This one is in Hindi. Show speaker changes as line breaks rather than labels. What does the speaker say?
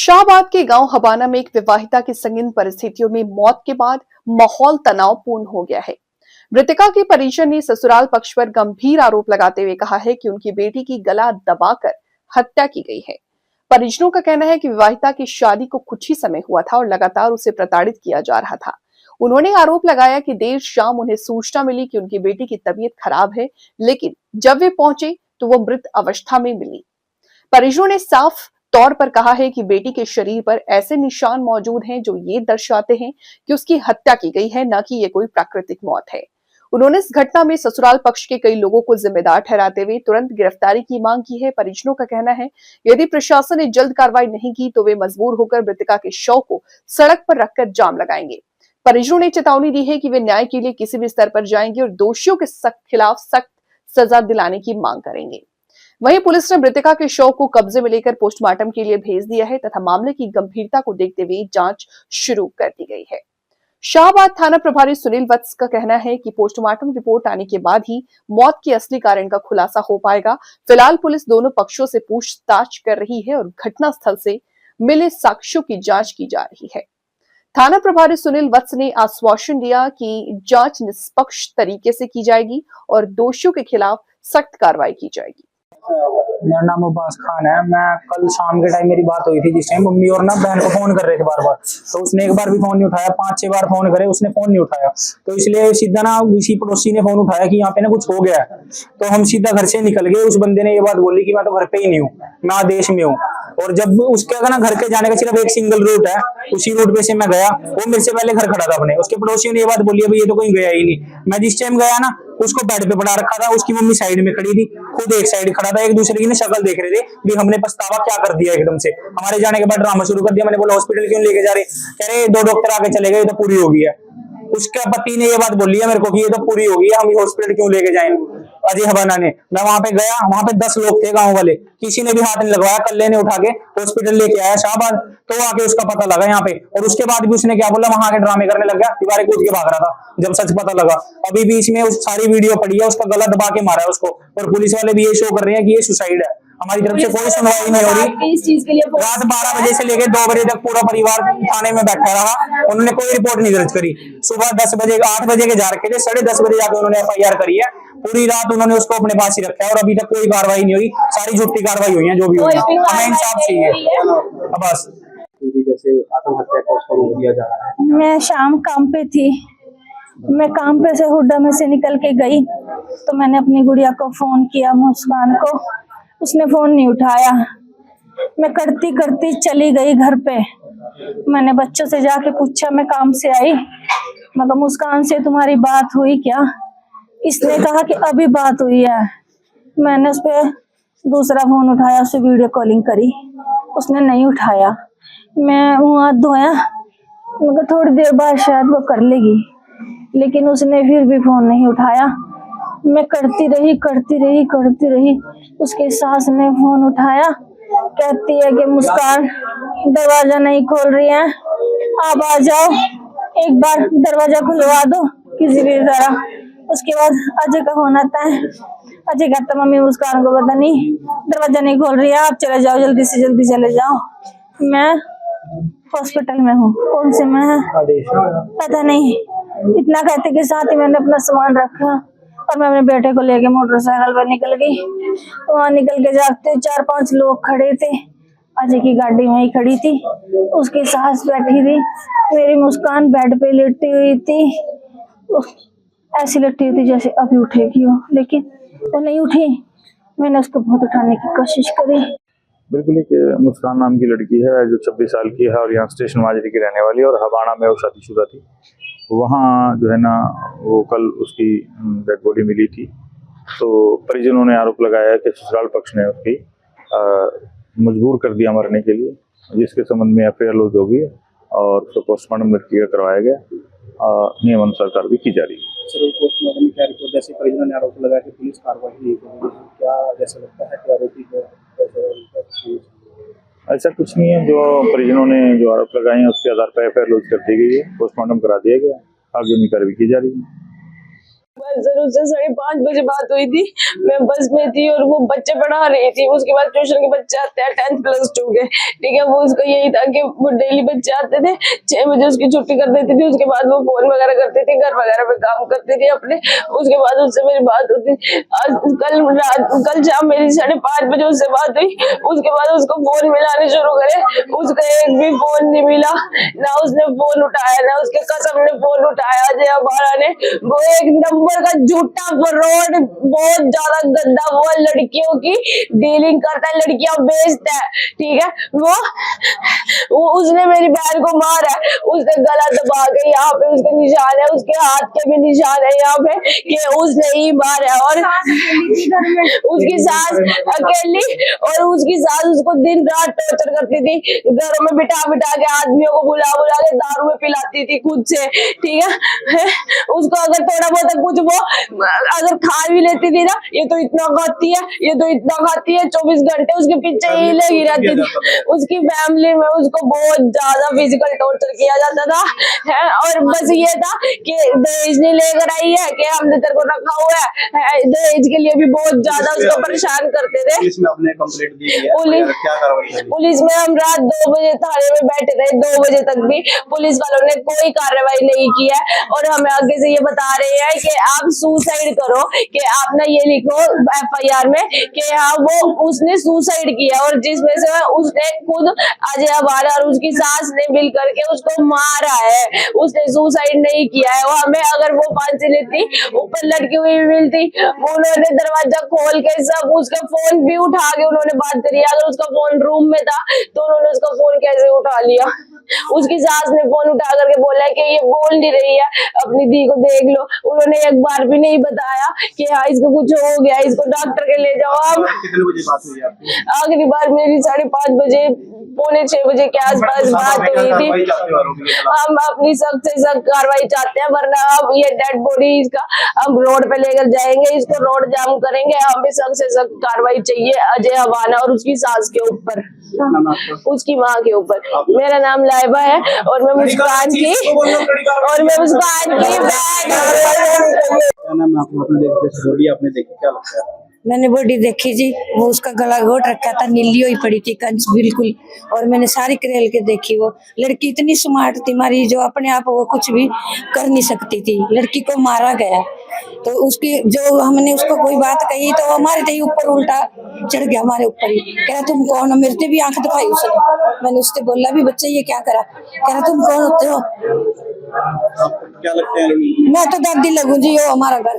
शाहबाद के गांव हबाना में एक विवाहिता की संगीन परिस्थितियों में मौत के बाद माहौल तनावपूर्ण हो गया है। मृतका के परिजन ने ससुराल पक्ष पर गंभीर आरोप लगाते हुए कहा है कि उनकी बेटी की गला दबाकर हत्या की गई है। परिजनों का कहना है कि विवाहिता की शादी को कुछ ही समय हुआ था और लगातार उसे प्रताड़ित किया जा रहा था। उन्होंने आरोप लगाया कि देर शाम उन्हें सूचना मिली कि उनकी बेटी की तबीयत खराब है, लेकिन जब वे पहुंचे तो वो मृत अवस्था में मिली। परिजनों ने साफ तौर पर कहा है कि बेटी के शरीर पर ऐसे निशान मौजूद हैं जो ये दर्शाते हैं कि उसकी हत्या की गई है, न कि ये कोई प्राकृतिक मौत है। उन्होंने इस घटना में ससुराल पक्ष के कई लोगों को जिम्मेदार ठहराते हुए तुरंत गिरफ्तारी की मांग की है। परिजनों का कहना है, यदि प्रशासन ने जल्द कार्रवाई नहीं की तो वे मजबूर होकर मृतका के शव को सड़क पर रखकर जाम लगाएंगे। परिजनों ने चेतावनी दी है कि वे न्याय के लिए किसी भी स्तर पर जाएंगे और दोषियों के खिलाफ सख्त सजा दिलाने की मांग करेंगे। वहीं पुलिस ने मृतका के शव को कब्जे में लेकर पोस्टमार्टम के लिए भेज दिया है तथा मामले की गंभीरता को देखते हुए जांच शुरू कर दी गई है। शाहबाद थाना प्रभारी सुनील वत्स का कहना है कि पोस्टमार्टम रिपोर्ट आने के बाद ही मौत के असली कारण का खुलासा हो पाएगा। फिलहाल पुलिस दोनों पक्षों से पूछताछ कर रही है और घटनास्थल से मिले साक्ष्यों की जांच की जा रही है। थाना प्रभारी सुनील वत्स ने आश्वासन दिया कि जांच निष्पक्ष तरीके से की जाएगी और दोषियों के खिलाफ सख्त कार्रवाई की जाएगी।
मेरा नाम अब्बास खान है। मैं कल शाम के टाइम मेरी बात हुई थी, जिस टाइम मम्मी और ना बहन को फोन कर रहे थे बार बार, तो उसने एक बार भी फोन नहीं उठाया। 5-6 बार फोन करे, उसने फोन नहीं उठाया। तो इसलिए सीधा ना उसी पड़ोसी ने फोन उठाया कि यहाँ पे ना कुछ हो गया है। तो हम सीधा घर से निकल गए। उस बंदे ने ये बात बोली कि मैं तो घर पे ही नहीं हूँ, मैं आदेश में हूँ। और जब उसके ना घर के जाने का सिर्फ एक सिंगल रूट है, उसी रूट पे से मैं गया। वो मेरे से पहले घर खड़ा था अपने। उसके पड़ोसियों ने ये बात बोली, अभी ये तो कहीं गया ही नहीं। मैं जिस टाइम गया ना, उसको बेड पे पड़ा रखा था, उसकी मम्मी साइड में खड़ी थी, खुद एक साइड खड़ा था। एक दूसरे की शक्ल देख रहे थे भी हमने पछतावा क्या कर दिया एकदम से। हमारे जाने के बाद ड्रामा शुरू कर दिया। मैंने बोला हॉस्पिटल क्यों लेके जा रहे? कह रहे 2 डॉक्टर आके चले गए, तो पूरी हो गई है। उसके पति ने ये बात बोली है मेरे को कि ये तो पूरी हो गई है, हम हॉस्पिटल क्यों लेके जाएं। अजय हबाना ने, मैं वहां पे गया, वहां पे 10 लोग थे गांव वाले, किसी ने भी हाथ नहीं लगवाया। कल्ले ने उठा के हॉस्पिटल लेके आया शाहबाद, तो आके उसका पता लगा यहाँ पे। और उसके बाद भी उसने क्या बोला, वहां के ड्रामे करने लग गया, दीवारें कूद के भाग रहा था जब सच पता लगा। अभी बीच में उस सारी वीडियो पड़ी है, उसका गला दबा के मारा है उसको। और पुलिस वाले भी ये शो कर रहे हैं कि ये सुसाइड है। हमारी तरफ से कोई सुनवाई नहीं हो रही।
इस चीज के लिए
रात 12 बजे से लेकर 2 बजे तक पूरा परिवार थाने में बैठा रहा। उन्होंने कोई रिपोर्ट नहीं दर्ज करी। सुबह 10 बजे 8 बजे के जा रखे थे, 10:30 बजे जाकर उन्होंने FIR करी है। पूरी रात उन्होंने उसको अपने पास ही रखा है और अभी तक कोई कार्रवाई नहीं हुई। सारी झूठी कार्रवाई हुई है जो भी हुई है। हमें इंसाफ चाहिए बस।
जैसे आत्महत्या का उसको रोक दिया जा रहा है।
मैं शाम काम पे थी, मैं काम पे से हुड्डा में से निकल के गई तो मैंने अपनी गुड़िया को फोन किया, मुस्कान को। उसने फोन नहीं उठाया। मैं करती करती चली गई घर पे। मैंने बच्चों से जाके पूछा, मैं काम से आई, मैं कहा मुस्कान से तुम्हारी बात हुई क्या? इसने कहा कि अभी बात हुई है। मैंने उस पर दूसरा फोन उठाया, उससे वीडियो कॉलिंग करी, उसने नहीं उठाया। मैं मुँह हाथ धोया, मगर थोड़ी देर बाद शायद वो कर लेगी, लेकिन उसने फिर भी फोन नहीं उठाया। मैं करती रही। उसके सास ने फोन उठाया, कहती है कि मुस्कान दरवाजा नहीं खोल रही है, आप आ जाओ, एक बार दरवाजा खुलवा दो किसी भी तरह। उसके बाद अजय का फोन आता है। अजय कहता मम्मी मुस्कान को पता नहीं दरवाजा नहीं खोल रही है, आप चले जाओ, जल्दी से जल्दी चले जाओ। मैं हॉस्पिटल में हूँ। कौन से में है पता नहीं। इतना कहते के साथ ही मैंने अपना सामान रखा और मैं अपने बेटे को लेके मोटरसाइकिल पर निकल गई। वहां निकल के जाते 4-5 लोग खड़े थे। अजय की गाड़ी वहीं खड़ी थी, उसकी सास बैठी थी, मेरी मुस्कान बेड पे लेटी हुई थी। ऐसी लेटी हुई थी जैसे अभी उठेगी हो, लेकिन वो नहीं उठी। मैंने उसको बहुत उठाने की कोशिश करी।
बिल्कुल। एक मुस्कान नाम की लड़की है जो 26 साल की है और यहाँ स्टेशन माजरी की रहने वाली है और हबाना में वो शादीशुदा थी। वहाँ जो है ना, वो कल उसकी डेड बॉडी मिली थी। तो परिजनों ने आरोप लगाया है कि ससुराल पक्ष ने उसकी मजबूर कर दिया मरने के लिए, जिसके संबंध में FIR लॉन्च हो गई और उसको पोस्टमार्टम लड़की का करवाया गया। नियम अनुसार कार्रवाई की जा रही है।
सर, पोस्टमार्टम में क्या रिपोर्ट, जैसे परिजनों ने आरोप लगाया कि पुलिस कार्रवाई नहीं कर रही, क्या जैसा लगता है कि आरोपी को
ऐसा कुछ नहीं है। जो परिजनों ने जो आरोप लगाए हैं उसके आधार पर FIR लॉन्च कर दी गई है, पोस्टमार्टम करा दिया गया, आगे कार्रवाई की जा रही है।
सर उससे 5:30 बजे बात हुई थी। मैं बस में थी और वो बच्चे पढ़ा रही थी। उसके बाद ट्यूशन के बच्चे आते हैं 10th+2 के, ठीक है। वो उसका यही था कि वो डेली बच्चे आते थे, 6 बजे उसकी छुट्टी कर देती थी। उसके बाद वो फोन वगैरह करती थी, घर वगैरह पे काम करती थी अपने। उसके बाद उससे मेरी बात होती। कल शाम मेरी 5:30 बजे उससे बात हुई। उसके बाद उसको फोन मिलाने शुरू करे, उसका एक भी फोन नहीं मिला, ना उसने फोन उठाया, ना उसके कसम ने फोन उठाया। अजय अबाड़ा ने, वो एक नंबर का झूठा फ्रॉड, बहुत ज्यादा गंदा, वो लड़कियों की डीलिंग करता है, लड़कियां बेचता है, ठीक है। वो उसने मेरी बहन को मारा है, उसने गला दबा के, यहाँ पे उसके निशान है, उसके हाथ के भी निशान है यहाँ पे कि उसने ही मारा है। और उसकी सास अकेली, और उसकी सास उसको दिन रात टॉर्चर करती थी, घरों में बिठा के आदमियों को बुला के दारू में पिलाती थी खुद से, ठीक है। उसको अगर थोड़ा बहुत कुछ वो अगर खा भी लेती थी ना, ये तो इतना खाती है, ये तो इतना खाती है, 24 घंटे उसके पीछे ही लगी रहती थी। उसकी फैमिली में उसको बहुत ज्यादा फिजिकल टॉर्चर किया जाता था, है। और बस ये था कि दहेज नहीं लेकर आई है, कि हमने तेरे को रखा हुआ है, दहेज के लिए भी बहुत ज्यादा उसको परेशान करते थे।
पुलिस में आपने कंप्लेंट दी है, क्या कार्रवाई?
पुलिस में हम रात 2 बजे थाने में बैठे रहे, 2 बजे तक भी पुलिस वालों ने कोई कार्रवाई नहीं की है। और हमें आगे से ये बता रहे हैं कि आप सुसाइड करो, कि आप ना ये लिखो FIR में कि हाँ वो उसने सुसाइड किया, और जिसमें से उसने खुद अजय अबाड़ा और उसकी सास ने मिल करके उसको मारा है, उसने सुसाइड नहीं किया है। वो हमें अगर वो फांसी लेती, ऊपर लटकी हुई मिलती, उन्होंने दरवाजा खोल के सब उसका फोन भी उठा के उन्होंने बात करी। अगर उसका फोन रूम में था तो उन्होंने उसका फोन कैसे उठा लिया? उसकी सास ने फोन उठा करके बोला कि ये बोल नहीं रही है, अपनी दी को देख लो। उन्होंने एक बार भी नहीं बताया कि हाँ इसको कुछ हो गया, इसको डॉक्टर के ले जाओ। अब
कितने बजे बात हुई आपकी?
आखिरी बार मेरी 5:30 बजे, 5:45 बजे के आसपास बात हुई थी। हम अपनी सख्त से सख्त कार्रवाई चाहते हैं, वरना अब ये डेड बॉडी इसका हम रोड पे लेकर जाएंगे, इसको रोड जाम करेंगे। हमें सख्त से सख्त कार्रवाई चाहिए अजय अबाड़ा और उसकी सास के ऊपर, उसकी माँ के ऊपर। मेरा नाम लाइबा है और मैं मुस्कान की
क्या नाम है आपको? आपने देखी, क्या लगता है?
मैंने बॉडी देखी जी, वो उसका गला घोट रखा था, नीली हुई पड़ी थी कंच बिल्कुल। और मैंने सारी करेल के देखी। वो लड़की इतनी स्मार्ट थी हमारी, जो अपने आप वो कुछ भी कर नहीं सकती थी। लड़की को मारा गया, तो उसकी जो हमने उसको कोई बात कही तो हमारे से ही ऊपर उल्टा चढ़ गया, हमारे ऊपर ही। कह रहा तुम कौन हो? मेरे से भी आंख दिखाई उसने। मैंने उससे बोला भी बच्चे ये क्या करा? कह रहा तुम कौन होते हो?
क्या लगता है?
मैं तो दादी लगूं जी, वो हमारा घर